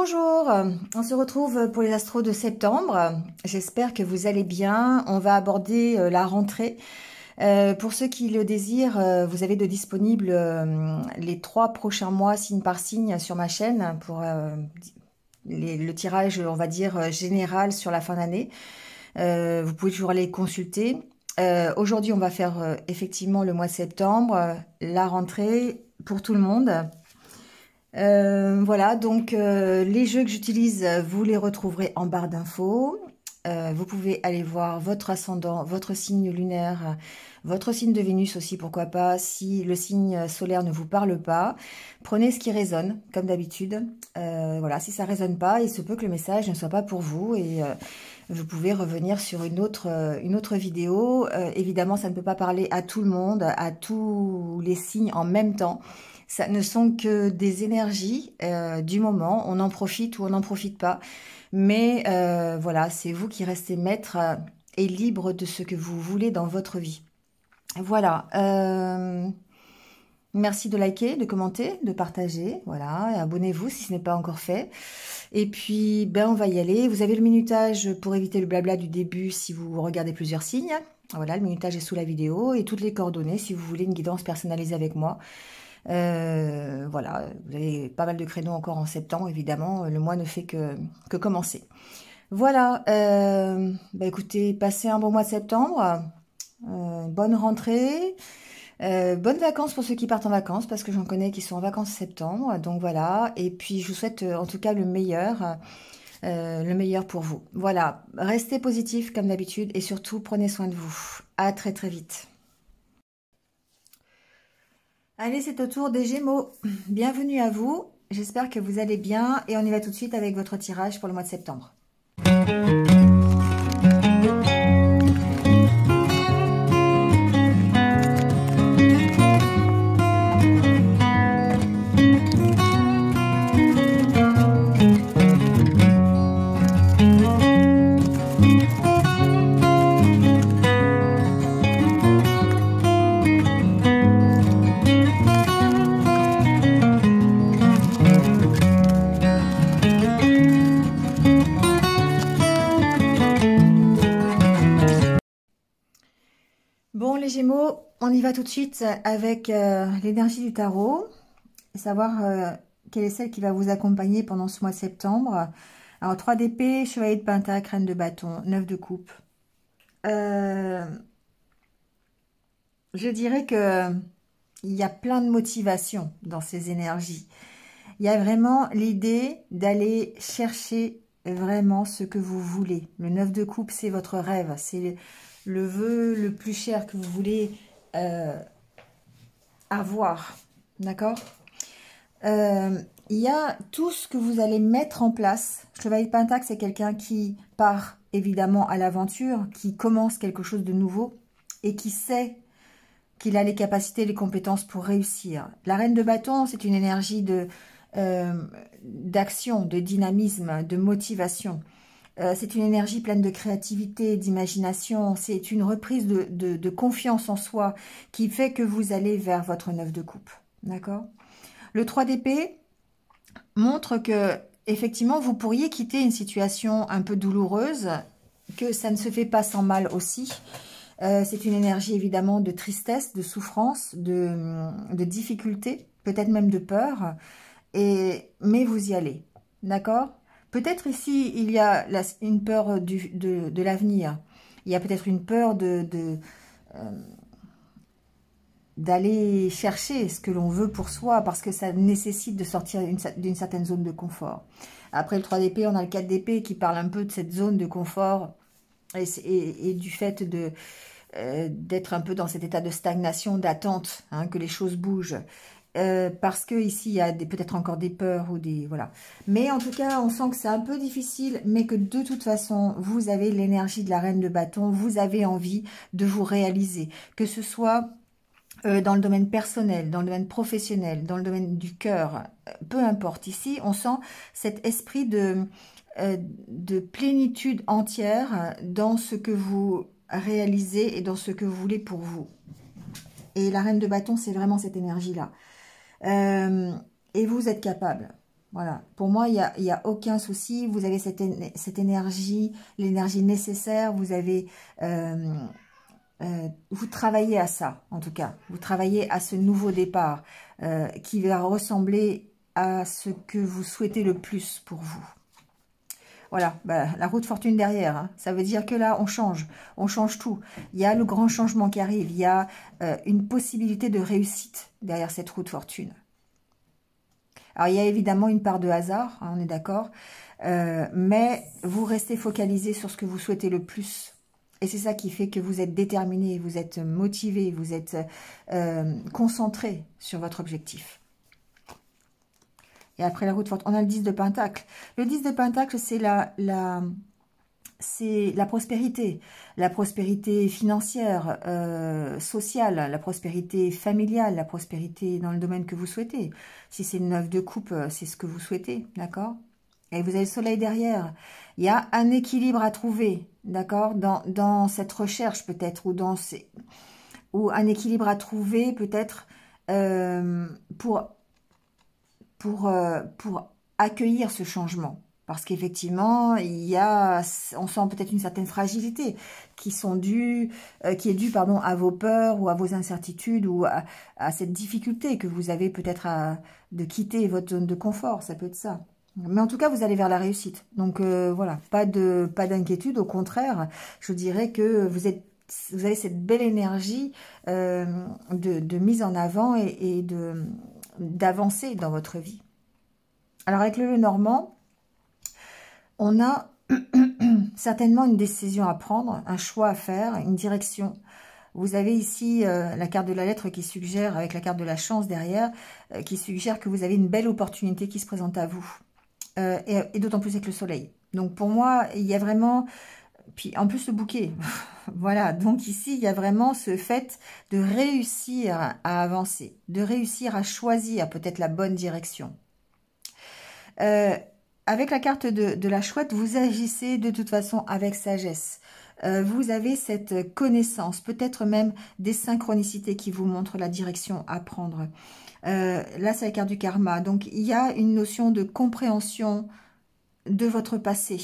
Bonjour, on se retrouve pour les astros de septembre. J'espère que vous allez bien. On va aborder la rentrée. Pour ceux qui le désirent, vous avez de disponibles les 3 prochains mois signe par signe sur ma chaîne pour le tirage, on va dire, général sur la fin d'année. Vous pouvez toujours aller consulter. Aujourd'hui, on va faire effectivement le mois de septembre, la rentrée pour tout le monde. Voilà, donc les jeux que j'utilise, vous les retrouverez en barre d'infos. Vous pouvez aller voir votre ascendant, votre signe lunaire, votre signe de Vénus aussi, pourquoi pas. Si le signe solaire ne vous parle pas, prenez ce qui résonne, comme d'habitude. Voilà, si ça résonne pas, il se peut que le message ne soit pas pour vous et vous pouvez revenir sur une autre vidéo. Évidemment, ça ne peut pas parler à tout le monde, à tous les signes en même temps. Ça ne sont que des énergies du moment, on en profite ou on n'en profite pas. Mais voilà, c'est vous qui restez maître et libre de ce que vous voulez dans votre vie. Voilà, merci de liker, de commenter, de partager, voilà, et abonnez-vous si ce n'est pas encore fait. Et puis, ben, on va y aller. Vous avez le minutage pour éviter le blabla du début si vous regardez plusieurs signes. Voilà, le minutage est sous la vidéo et toutes les coordonnées si vous voulez une guidance personnalisée avec moi. Voilà, vous avez pas mal de créneaux encore en septembre, évidemment, le mois ne fait que commencer. Voilà, bah écoutez, passez un bon mois de septembre, bonne rentrée, bonnes vacances pour ceux qui partent en vacances, parce que j'en connais qui sont en vacances en septembre, donc voilà, et puis je vous souhaite en tout cas le meilleur pour vous. Voilà, restez positifs comme d'habitude, et surtout prenez soin de vous. À très très vite. Allez, c'est au tour des Gémeaux. Bienvenue à vous. J'espère que vous allez bien. Et on y va tout de suite avec votre tirage pour le mois de septembre. Bon, les Gémeaux, on y va tout de suite avec l'énergie du tarot, et savoir quelle est celle qui va vous accompagner pendant ce mois de septembre. Alors, 3 d'épée, chevalier de pentacle, reine de bâton, 9 de coupe. Je dirais que il y a plein de motivation dans ces énergies. Il y a vraiment l'idée d'aller chercher vraiment ce que vous voulez. Le 9 de coupe, c'est votre rêve, c'est le vœu le plus cher que vous voulez avoir, d'accord? Il y a tout ce que vous allez mettre en place. Chevalier de Pentacle, c'est quelqu'un qui part évidemment à l'aventure, qui commence quelque chose de nouveau et qui sait qu'il a les capacités, les compétences pour réussir. La reine de bâton, c'est une énergie d'action, de dynamisme, de motivation. C'est une énergie pleine de créativité, d'imagination. C'est une reprise de confiance en soi qui fait que vous allez vers votre 9 de coupe. D'accord? Le 3 d'épée montre que, effectivement, vous pourriez quitter une situation un peu douloureuse, que ça ne se fait pas sans mal aussi. C'est une énergie, évidemment, de tristesse, de souffrance, de difficulté, peut-être même de peur. Mais vous y allez. D'accord? Peut-être ici, il y a une peur de l'avenir. Il y a peut-être une peur d'aller chercher ce que l'on veut pour soi, parce que ça nécessite de sortir d'une certaine zone de confort. Après le 3 d'épée, on a le 4 d'épée qui parle un peu de cette zone de confort et du fait d'être un peu dans cet état de stagnation, d'attente, hein, que les choses bougent. Parce que ici il y a peut-être encore des peurs ou des voilà. Mais en tout cas, on sent que c'est un peu difficile, mais que de toute façon, vous avez l'énergie de la reine de bâton, vous avez envie de vous réaliser, que ce soit dans le domaine personnel, dans le domaine professionnel, dans le domaine du cœur, peu importe. Ici, on sent cet esprit de plénitude entière dans ce que vous réalisez et dans ce que vous voulez pour vous. Et la reine de bâton, c'est vraiment cette énergie-là. Et vous êtes capable. Voilà. Pour moi, il y a aucun souci. Vous avez cette énergie, l'énergie nécessaire. Vous avez... vous travaillez à ça, en tout cas. Vous travaillez à ce nouveau départ qui va ressembler à ce que vous souhaitez le plus pour vous. Voilà, bah, la roue de fortune derrière, hein. Ça veut dire que là, on change tout. Il y a le grand changement qui arrive, il y a une possibilité de réussite derrière cette roue de fortune. Alors, il y a évidemment une part de hasard, hein, on est d'accord, mais vous restez focalisé sur ce que vous souhaitez le plus. Et c'est ça qui fait que vous êtes déterminé, vous êtes motivé, vous êtes concentré sur votre objectif. Et après la roue de fortune, on a le 10 de Pentacle. Le 10 de Pentacle, c'est la prospérité financière, sociale, la prospérité familiale, la prospérité dans le domaine que vous souhaitez. Si c'est une 9 de coupe, c'est ce que vous souhaitez, d'accord? Et vous avez le soleil derrière. Il y a un équilibre à trouver, d'accord? Dans cette recherche peut-être, ou un équilibre à trouver peut-être pour accueillir ce changement. Parce qu'effectivement, on sent peut-être une certaine fragilité qui est due pardon, à vos peurs ou à vos incertitudes ou à cette difficulté que vous avez peut-être de quitter votre zone de confort. Ça peut être ça. Mais en tout cas, vous allez vers la réussite. Donc voilà, pas d'inquiétude. Au contraire, je dirais que vous avez cette belle énergie de mise en avant et d'avancer dans votre vie. Alors avec le Normand, on a certainement une décision à prendre, un choix à faire, une direction. Vous avez ici la carte de la lettre qui suggère, avec la carte de la chance derrière, qui suggère que vous avez une belle opportunité qui se présente à vous. Et d'autant plus avec le soleil. Donc pour moi, il y a vraiment... Puis en plus le bouquet, voilà, donc ici il y a vraiment ce fait de réussir à avancer, de réussir à choisir peut-être la bonne direction. Avec la carte de la chouette, vous agissez de toute façon avec sagesse. Vous avez cette connaissance, peut-être même des synchronicités qui vous montrent la direction à prendre. Là, c'est la carte du karma. Donc, il y a une notion de compréhension de votre passé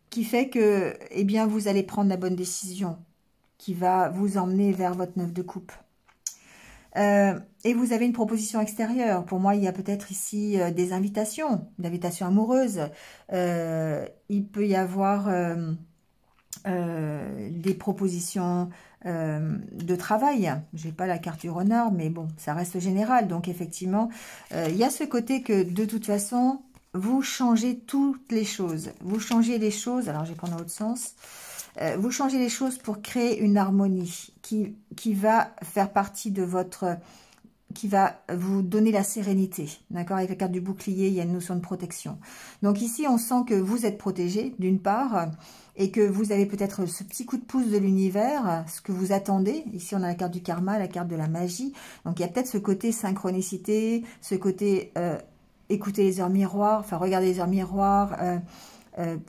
qui fait que, eh bien, vous allez prendre la bonne décision qui va vous emmener vers votre 9 de coupe. Et vous avez une proposition extérieure. Pour moi, il y a peut-être ici des invitations amoureuses. Il peut y avoir des propositions de travail. Je n'ai pas la carte du renard, mais bon, ça reste général. Donc, effectivement, il y a ce côté que, de toute façon, vous changez toutes les choses. Vous changez les choses. Alors, je vais prendre dans l'autre sens. Vous changez les choses pour créer une harmonie qui va faire partie de votre... qui va vous donner la sérénité. D'accord? Avec la carte du bouclier, il y a une notion de protection. Donc ici, on sent que vous êtes protégé, d'une part, et que vous avez peut-être ce petit coup de pouce de l'univers, ce que vous attendez. Ici, on a la carte du karma, la carte de la magie. Donc, il y a peut-être ce côté synchronicité, ce côté écouter les heures miroirs, enfin, regarder les heures miroirs,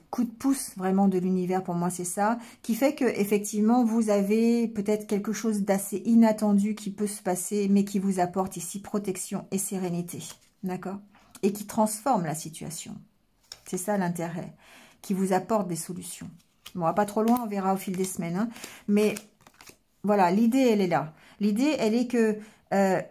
coup de pouce vraiment de l'univers, pour moi c'est ça, qui fait que effectivement vous avez peut-être quelque chose d'assez inattendu qui peut se passer, mais qui vous apporte ici protection et sérénité, d'accord? Et qui transforme la situation. C'est ça l'intérêt, qui vous apporte des solutions. Bon, on va pas trop loin, on verra au fil des semaines, hein. Mais voilà, l'idée elle est là. L'idée elle est que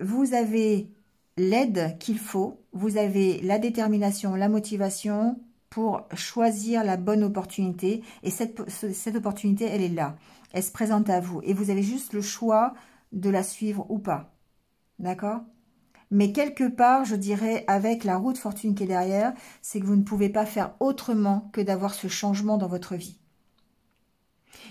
vous avez l'aide qu'il faut, vous avez la détermination, la motivation pour choisir la bonne opportunité. Et cette opportunité, elle est là. Elle se présente à vous. Et vous avez juste le choix de la suivre ou pas. D'accord? Mais quelque part, je dirais, avec la roue de fortune qui est derrière, c'est que vous ne pouvez pas faire autrement que d'avoir ce changement dans votre vie.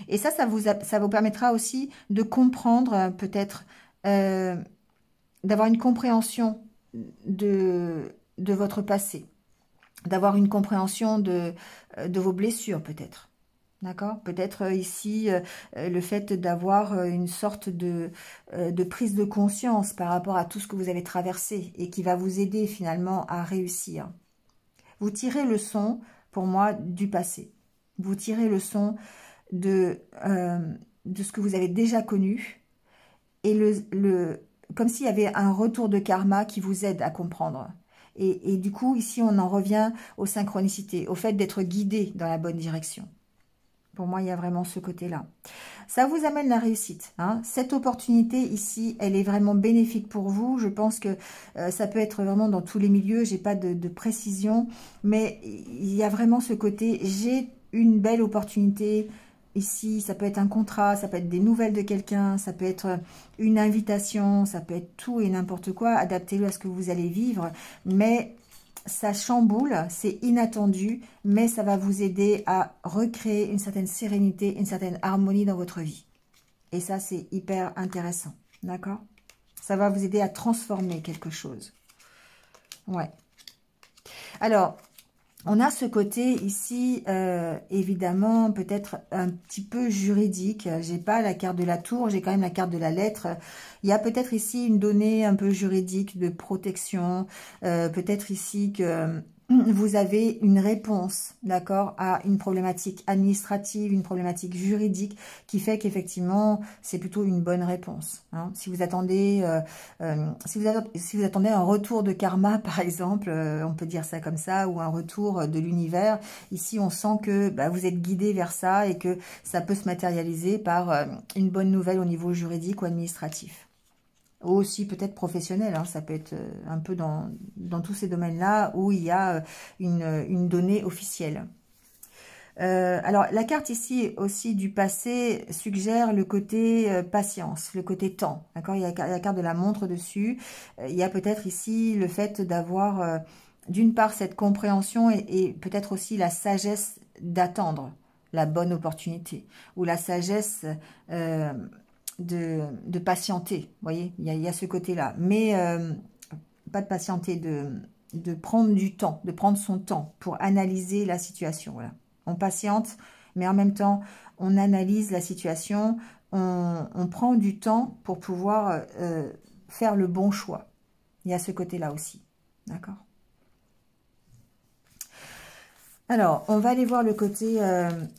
Et ça vous permettra aussi de comprendre, peut-être, d'avoir une compréhension de votre passé. D'avoir une compréhension de vos blessures, peut-être. D'accord? Peut-être ici, le fait d'avoir une sorte de prise de conscience par rapport à tout ce que vous avez traversé et qui va vous aider finalement à réussir. Vous tirez leçon, pour moi, du passé. Vous tirez leçon de ce que vous avez déjà connu et comme s'il y avait un retour de karma qui vous aide à comprendre. Et du coup, ici, on en revient aux synchronicités, au fait d'être guidé dans la bonne direction. Pour moi, il y a vraiment ce côté-là. Ça vous amène la réussite. Hein. Cette opportunité ici, elle est vraiment bénéfique pour vous. Je pense que ça peut être vraiment dans tous les milieux. J'ai pas de précision, mais il y a vraiment ce côté. J'ai une belle opportunité ici. Ça peut être un contrat, ça peut être des nouvelles de quelqu'un, ça peut être une invitation, ça peut être tout et n'importe quoi. Adaptez-le à ce que vous allez vivre, mais ça chamboule, c'est inattendu, mais ça va vous aider à recréer une certaine sérénité, une certaine harmonie dans votre vie. Et ça, c'est hyper intéressant, d'accord? Ça va vous aider à transformer quelque chose. Ouais. Alors, on a ce côté ici, évidemment, peut-être un petit peu juridique. J'ai pas la carte de la tour, j'ai quand même la carte de la lettre. Il y a peut-être ici une donnée un peu juridique de protection. Peut-être ici que vous avez une réponse, d'accord, à une problématique administrative, une problématique juridique qui fait qu'effectivement, c'est plutôt une bonne réponse. Hein. Si vous attendez si vous attendez un retour de karma, par exemple, on peut dire ça comme ça, ou un retour de l'univers, ici, on sent que vous êtes guidé vers ça et que ça peut se matérialiser par une bonne nouvelle au niveau juridique ou administratif. Ou aussi peut-être professionnel, hein, ça peut être un peu dans tous ces domaines-là où il y a une donnée officielle. Alors, la carte ici aussi du passé suggère le côté patience, le côté temps. D'accord, il y a la carte de la montre dessus. Il y a peut-être ici le fait d'avoir, d'une part, cette compréhension et peut-être aussi la sagesse d'attendre la bonne opportunité. Ou la sagesse de patienter. Vous voyez, il y a ce côté-là. Mais pas de patienter, de prendre du temps, de prendre son temps pour analyser la situation. Voilà. On patiente, mais en même temps, on analyse la situation, on prend du temps pour pouvoir faire le bon choix. Il y a ce côté-là aussi. D'accord ? Alors, on va aller voir le côté...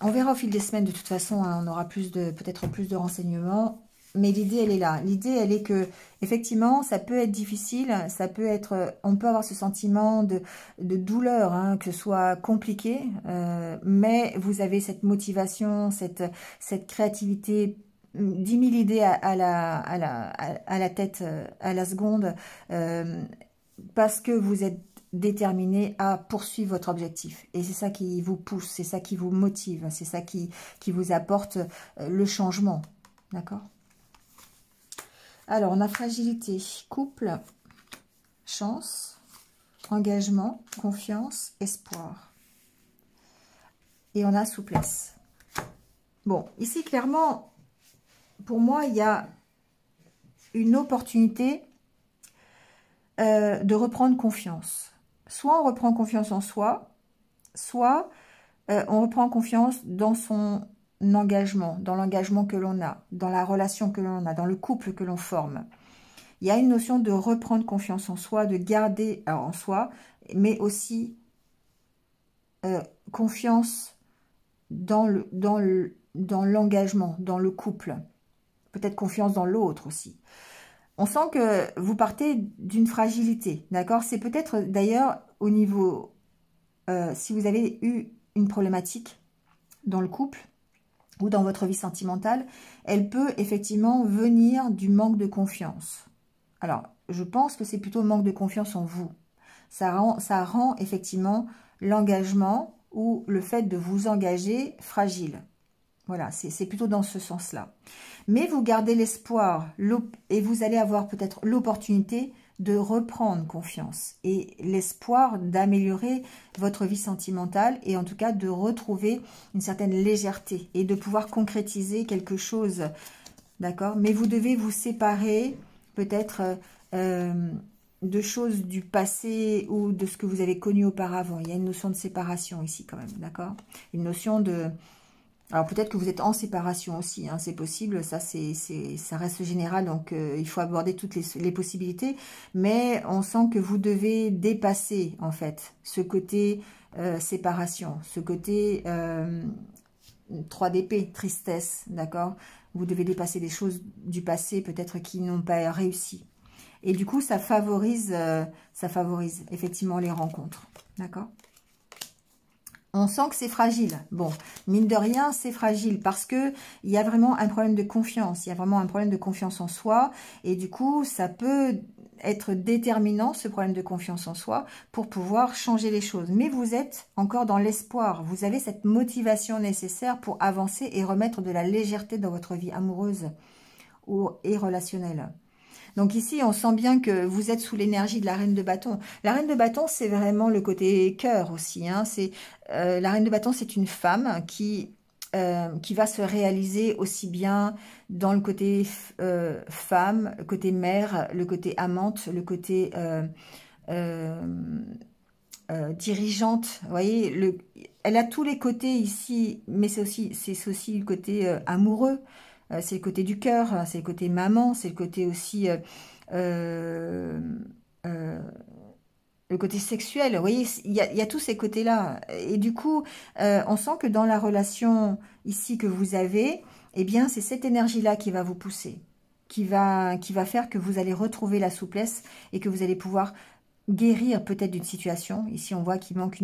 on verra au fil des semaines, de toute façon, hein, on aura peut-être plus de renseignements. Mais l'idée, elle est là. L'idée, elle est que, effectivement, ça peut être difficile, ça peut être... on peut avoir ce sentiment de douleur, hein, que ce soit compliqué, mais vous avez cette motivation, cette créativité, 10 000 idées à la tête, à la seconde, parce que vous êtes déterminé à poursuivre votre objectif. Et c'est ça qui vous pousse, c'est ça qui vous motive, c'est ça qui vous apporte le changement. D'accord ? Alors, on a fragilité, couple, chance, engagement, confiance, espoir. Et on a souplesse. Bon, ici, clairement, pour moi, il y a une opportunité de reprendre confiance. Soit on reprend confiance en soi, soit on reprend confiance dans son engagement, dans l'engagement que l'on a, dans la relation que l'on a, dans le couple que l'on forme. Il y a une notion de reprendre confiance en soi, de garder en soi, mais aussi confiance dans l'engagement, dans le couple. Peut-être confiance dans l'autre aussi. On sent que vous partez d'une fragilité, d'accord? C'est peut-être d'ailleurs au niveau, si vous avez eu une problématique dans le couple ou dans votre vie sentimentale, elle peut effectivement venir du manque de confiance. Alors, je pense que c'est plutôt le manque de confiance en vous. Ça rend effectivement l'engagement ou le fait de vous engager fragile. Voilà, c'est plutôt dans ce sens-là. Mais vous gardez l'espoir et vous allez avoir peut-être l'opportunité de reprendre confiance et l'espoir d'améliorer votre vie sentimentale et en tout cas de retrouver une certaine légèreté et de pouvoir concrétiser quelque chose, d'accord? Mais vous devez vous séparer peut-être de choses du passé ou de ce que vous avez connu auparavant. Il y a une notion de séparation ici quand même, d'accord? Une notion de... Alors peut-être que vous êtes en séparation aussi, hein, c'est possible, ça reste général, donc il faut aborder toutes les possibilités, mais on sent que vous devez dépasser en fait ce côté séparation, ce côté 3 d'épée, tristesse, d'accord? Vous devez dépasser des choses du passé peut-être qui n'ont pas réussi. Et du coup, ça favorise effectivement les rencontres. D'accord? On sent que c'est fragile. Bon, mine de rien, c'est fragile parce que il y a vraiment un problème de confiance. Il y a vraiment un problème de confiance en soi. Et du coup, ça peut être déterminant, ce problème de confiance en soi, pour pouvoir changer les choses. Mais vous êtes encore dans l'espoir. Vous avez cette motivation nécessaire pour avancer et remettre de la légèreté dans votre vie amoureuse et relationnelle. Donc ici, on sent bien que vous êtes sous l'énergie de la reine de bâton. La reine de bâton, c'est vraiment le côté cœur aussi. Hein. La reine de bâton, c'est une femme qui va se réaliser aussi bien dans le côté femme, le côté mère, le côté amante, le côté dirigeante. Vous voyez, elle a tous les côtés ici, mais c'est aussi le côté amoureux. C'est le côté du cœur, c'est le côté maman, c'est le côté aussi euh, le côté sexuel. Vous voyez, il y a tous ces côtés-là. Et du coup, on sent que dans la relation ici que vous avez, eh bien, c'est cette énergie-là qui va vous pousser, qui va faire que vous allez retrouver la souplesse et que vous allez pouvoir guérir peut-être d'une situation. Ici, on voit qu'il manque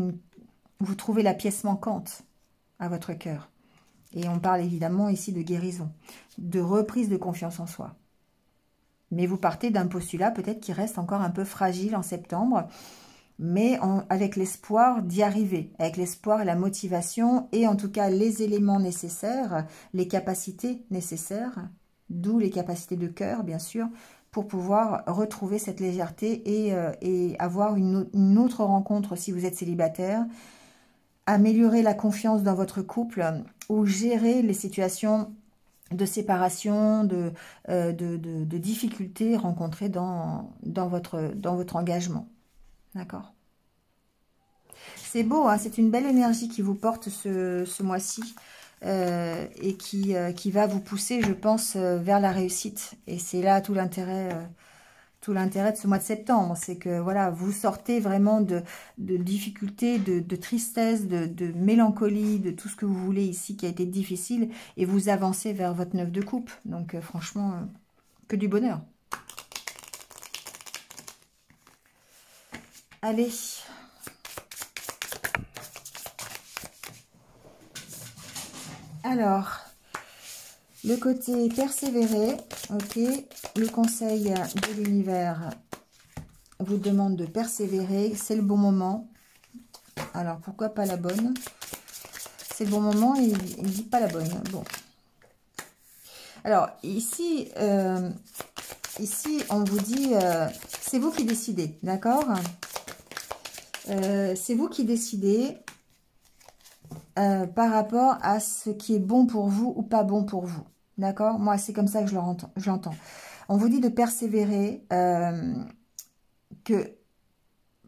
vous trouvez la pièce manquante à votre cœur. Et on parle évidemment ici de guérison, de reprise de confiance en soi. Mais vous partez d'un postulat peut-être qui reste encore un peu fragile en septembre, mais avec l'espoir d'y arriver, avec l'espoir et la motivation, et en tout cas les éléments nécessaires, les capacités nécessaires, d'où les capacités de cœur, bien sûr, pour pouvoir retrouver cette légèreté et avoir une autre rencontre si vous êtes célibataire, améliorer la confiance dans votre couple ou gérer les situations de séparation, de difficultés rencontrées dans votre engagement. D'accord? C'est beau, hein, c'est une belle énergie qui vous porte ce mois-ci et qui va vous pousser, je pense, vers la réussite. Et c'est là tout l'intérêt de ce mois de septembre, c'est que voilà, vous sortez vraiment de difficultés, de tristesse, de mélancolie, de tout ce que vous voulez ici qui a été difficile, et vous avancez vers votre 9 de coupe. Donc franchement, que du bonheur. Allez. Alors, le côté persévérer, ok. Le conseil de l'univers vous demande de persévérer. C'est le bon moment. Alors, pourquoi pas la bonne? C'est le bon moment et il ne dit pas la bonne. Bon. Alors, ici on vous dit, c'est vous qui décidez, d'accord? C'est vous qui décidez par rapport à ce qui est bon pour vous ou pas bon pour vous. D'accord? Moi, c'est comme ça que je l'entends. On vous dit de persévérer, que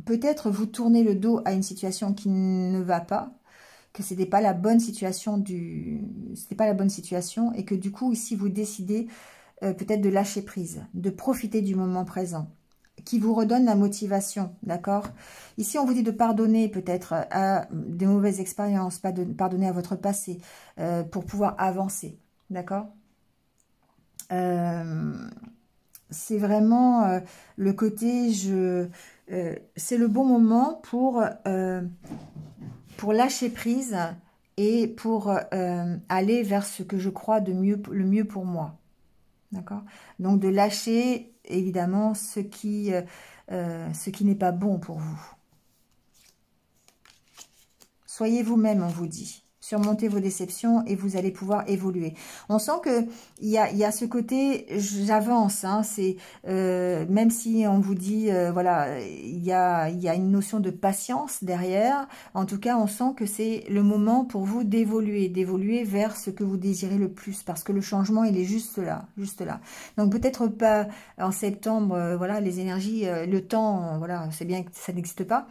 peut-être vous tournez le dos à une situation qui ne va pas, que ce n'était pas la bonne situation c'était pas la bonne situation, et que du coup, ici, vous décidez peut-être de lâcher prise, de profiter du moment présent, qui vous redonne la motivation, d'accord? Ici, on vous dit de pardonner peut-être à des mauvaises expériences, pardonner à votre passé, pour pouvoir avancer, d'accord? C'est vraiment le côté, c'est le bon moment pour lâcher prise et pour aller vers ce que je crois le mieux pour moi. D'accord? Donc de lâcher évidemment ce qui n'est pas bon pour vous. Soyez vous-même, on vous dit. Surmontez vos déceptions et vous allez pouvoir évoluer. On sent que il y a ce côté, j'avance, hein, c'est même si on vous dit, voilà, il y a une notion de patience derrière. En tout cas, on sent que c'est le moment pour vous d'évoluer vers ce que vous désirez le plus, parce que le changement, il est juste là, juste là. Donc peut-être pas en septembre, voilà, les énergies, le temps, voilà, c'est bien que ça n'existe pas.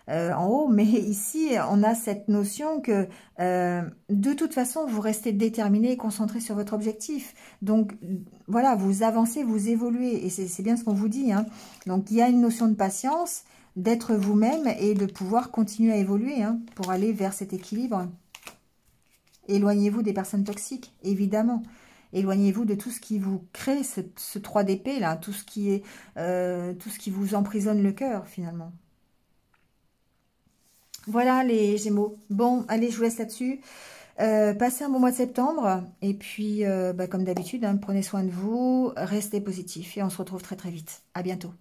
En haut, mais ici, on a cette notion que de toute façon, vous restez déterminé et concentré sur votre objectif. Donc, voilà, vous avancez, vous évoluez, et c'est bien ce qu'on vous dit. Hein. Donc, il y a une notion de patience, d'être vous-même et de pouvoir continuer à évoluer hein, pour aller vers cet équilibre. Éloignez-vous des personnes toxiques, évidemment. Éloignez-vous de tout ce qui vous crée ce 3 d'épée là, tout ce qui vous emprisonne le cœur finalement. Voilà les Gémeaux. Bon, allez, je vous laisse là-dessus. Passez un bon mois de septembre. Et puis, comme d'habitude, hein, prenez soin de vous, restez positifs. Et on se retrouve très très vite. À bientôt.